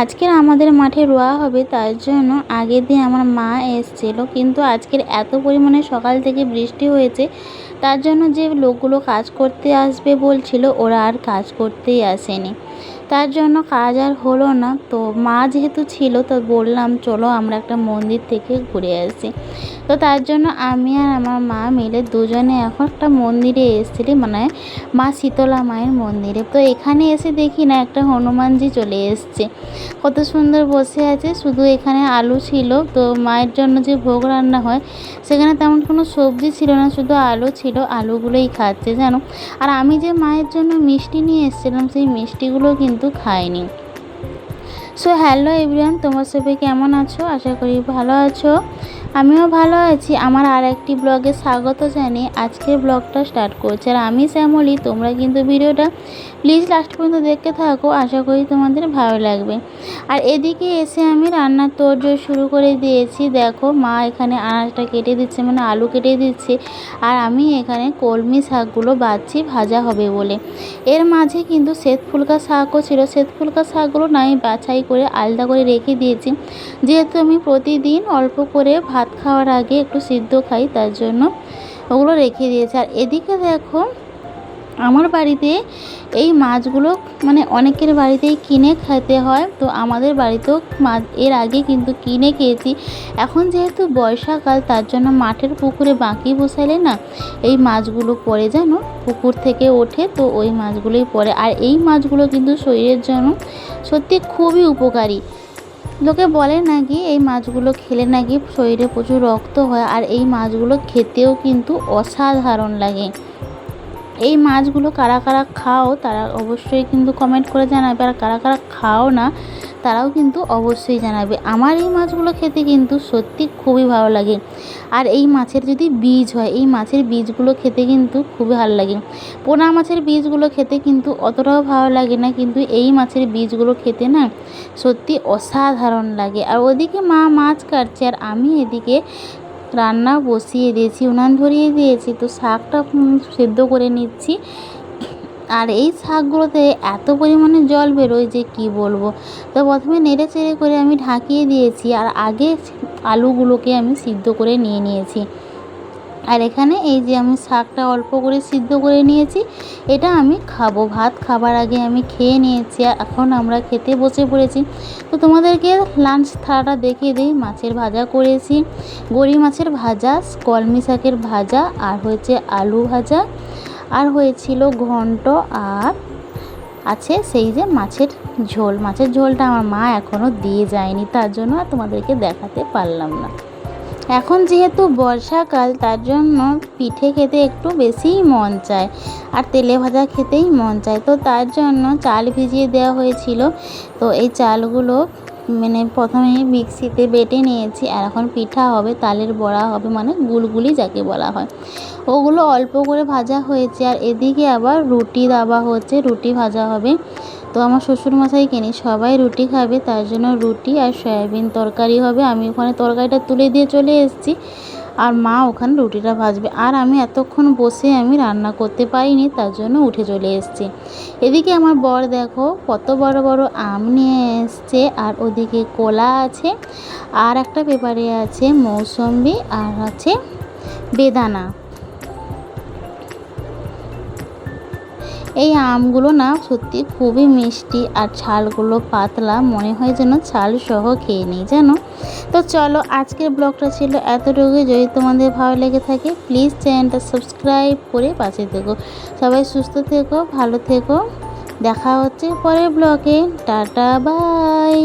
আজকের আমাদের মাঠে রোয়া হবে, তার জন্য আগের দিন আমার মা এসেছিলো, কিন্তু আজকের এত পরিমাণে সকাল থেকে বৃষ্টি হয়েছে, তার জন্য যে লোকগুলো কাজ করতে আসবে বলছিল ওরা আর কাজ করতেই আসেনি। তার জন্য কাজ আর হলো না। তো মা যেহেতু ছিল তো বললাম চলো আমরা একটা মন্দির থেকে ঘুরে আসি। তো তার জন্য আমি আর আমার মা মিলে দুজনে এখন একটা মন্দিরে এসেছিলি, মানে মা শীতলা মায়ের মন্দিরে। তো এখানে এসে দেখি না একটা হনুমানজি চলে এসছে, কত সুন্দর বসে আছে। শুধু এখানে আলু ছিল, তো মায়ের জন্য যে ভোগ রান্না হয় সেখানে তেমন কোনো সবজি ছিল না, শুধু আলু ছিল, আলুগুলোই খাচ্ছে জানো। আর আমি যে মায়ের জন্য মিষ্টি নিয়ে এসেছিলাম সেই মিষ্টিগুলো কিন্তু খাইনি। সো হ্যালো এভরিওয়ান, তোমরা সবাই কেমন আছো? আশা করি ভালো আছো। আমিও ভালো আছি। আমার আর একটি ব্লগে স্বাগত জানিয়ে আজকের ব্লগটা স্টার্ট করছি। আর আমি শ্যামলী, তোমরা কিন্তু ভিডিওটা প্লিজ লাস্ট পর্যন্ত দেখতে থাকো, আশা করি তোমাদের ভালো লাগবে। আর এদিকে এসে আমি রান্নার তোড়জোড় শুরু করে দিয়েছি। দেখো মা এখানে আনাজটা কেটে দিচ্ছে, মানে আলু কেটে দিচ্ছে, আর আমি এখানে কলমি শাকগুলো বাছছি ভাজা হবে বলে। এর মাঝে কিন্তু শ্বেত ফুলকা শাকও ছিল, শ্বেত ফুলকা শাকগুলো না আমি বাছাই করে আলাদা করে রেখে দিয়েছি, যেহেতু আমি প্রতিদিন অল্প করে ভাত খাওয়ার আগে একটু সিদ্ধ খাই, তার জন্য ওগুলো রেখে দিয়েছি। আর এদিকে দেখো আমার বাড়িতে এই মাছগুলো মানে অনেকের বাড়িতেই কিনে খেতে হয়, তো আমাদের বাড়িতেও মাছ এর আগে কিন্তু কিনে খেয়েছি। এখন যেহেতু বর্ষাকাল, তার জন্য মাঠের পুকুরে বাঁকি বসাইলে না এই মাছগুলো পড়ে, যেন পুকুর থেকে ওঠে, তো ওই মাছগুলোই পড়ে। আর এই মাছগুলো কিন্তু শরীরের জন্য সত্যি খুবই উপকারী। লোকে বলে নাকি এই মাছগুলো খেলে নাকি শরীরে প্রচুর রক্ত হয়, আর এই মাছগুলো খেতেও কিন্তু অসাধারণ লাগে। এই মাছগুলো কারা কারা খাও তারা অবশ্যই কিন্তু কমেন্ট করে জানাবে, আর কারা কারা খাও না তারাও কিন্তু অবশ্যই জানাবে। আমার এই মাছগুলো খেতে কিন্তু সত্যি খুবই ভালো লাগে। আর এই মাছের যদি বীজ হয়, এই মাছের বীজগুলো খেতে কিন্তু খুবই ভালো লাগে। পোনা মাছের বীজগুলো খেতে কিন্তু অতটাও ভালো লাগে না, কিন্তু এই মাছের বীজগুলো খেতে না সত্যি অসাধারণ লাগে। আর ওদিকে মা মাছ কাটছে, আর আমি এদিকে রান্না বসিয়ে দিয়েছি, উনান ধরিয়ে দিয়েছি। তো শাকটা সেদ্ধ করে নিচ্ছি। আর এই শাকগুলোতে এত পরিমাণে জল বেরোয় যে কি বলবো। তো প্রথমে নেড়ে চেড়ে করে আমি ঢাকিয়ে দিয়েছি, আর আগে আলুগুলোকে আমি সিদ্ধ করে নিয়েছি। আর এখানে এই যে আমি শাকটা অল্প করে সিদ্ধ করে নিয়েছি, এটা আমি খাবো। ভাত খাবার আগে আমি খেয়ে নিয়েছি, আর এখন আমরা খেতে বসে পড়েছি। তো তোমাদেরকে লাঞ্চ থালাটা দেখিয়ে দিই। মাছের ভাজা করেছি, গড়ি মাছের ভাজা, কলমি শাকের ভাজা, আর হয়েছে আলু ভাজা, আর হয়েছিল ঘন্ট, আর আছে সেই যে মাছের ঝোল। মাছের ঝোলটা আমার মা এখনও দিয়ে যায়নি, তার জন্য আর তোমাদেরকে দেখাতে পারলাম না। এখন যেহেতু বর্ষাকাল, তার জন্য পিঠে খেতে একটু বেশিই মন চায়, আর তেলে ভাজা খেতেই মন চায়। তো তার জন্য চাল ভিজিয়ে দেওয়া হয়েছিল। তো এই চালগুলো মানে প্রথমে মিক্সিতে বেটে নিয়েছি, আর এখন পিঠা হবে, তালের বড়া হবে, মানে গুলগুলি যাকে বলা হয়। ওগুলো অল্প করে ভাজা হয়েছে। আর এদিকে আবার রুটি দাবা হচ্ছে, রুটি ভাজা হবে। তো আমার শ্বশুরমশাইকে নিয়ে সবাই রুটি খাবে, তার জন্য রুটি আর সয়াবিন তরকারি হবে। আমি ওখানে তরকারিটা তুলে দিয়ে চলে এসেছি, আর মা ওখানে রুটিটা ভাজবে। আর আমি এতক্ষণ বসে আমি রান্না করতে পারিনি, তার জন্য উঠে চলে এসেছি। এদিকে আমার বর দেখো কত বড় বড় আম নিয়ে এসছে, আর ওদিকে কলা আছে, আর একটা পেপারে আছে মৌসম্বি, আর আছে বেদানা। এই আমগুলো না সত্যি খুবই মিষ্টি, আর ছালগুলো পাতলা, মনে হয় যেন ছাল সহ খেয়ে নিই জানো। তো চলো আজকের ব্লগটা ছিল এতটুকুই। যদি তোমাদের ভালো লেগে থাকে প্লিজ চ্যানেলটা সাবস্ক্রাইব করে পাশে থেকো। সবাই সুস্থ থেকো, ভালো থেকো। দেখা হচ্ছে পরের ব্লগে। Tata bye.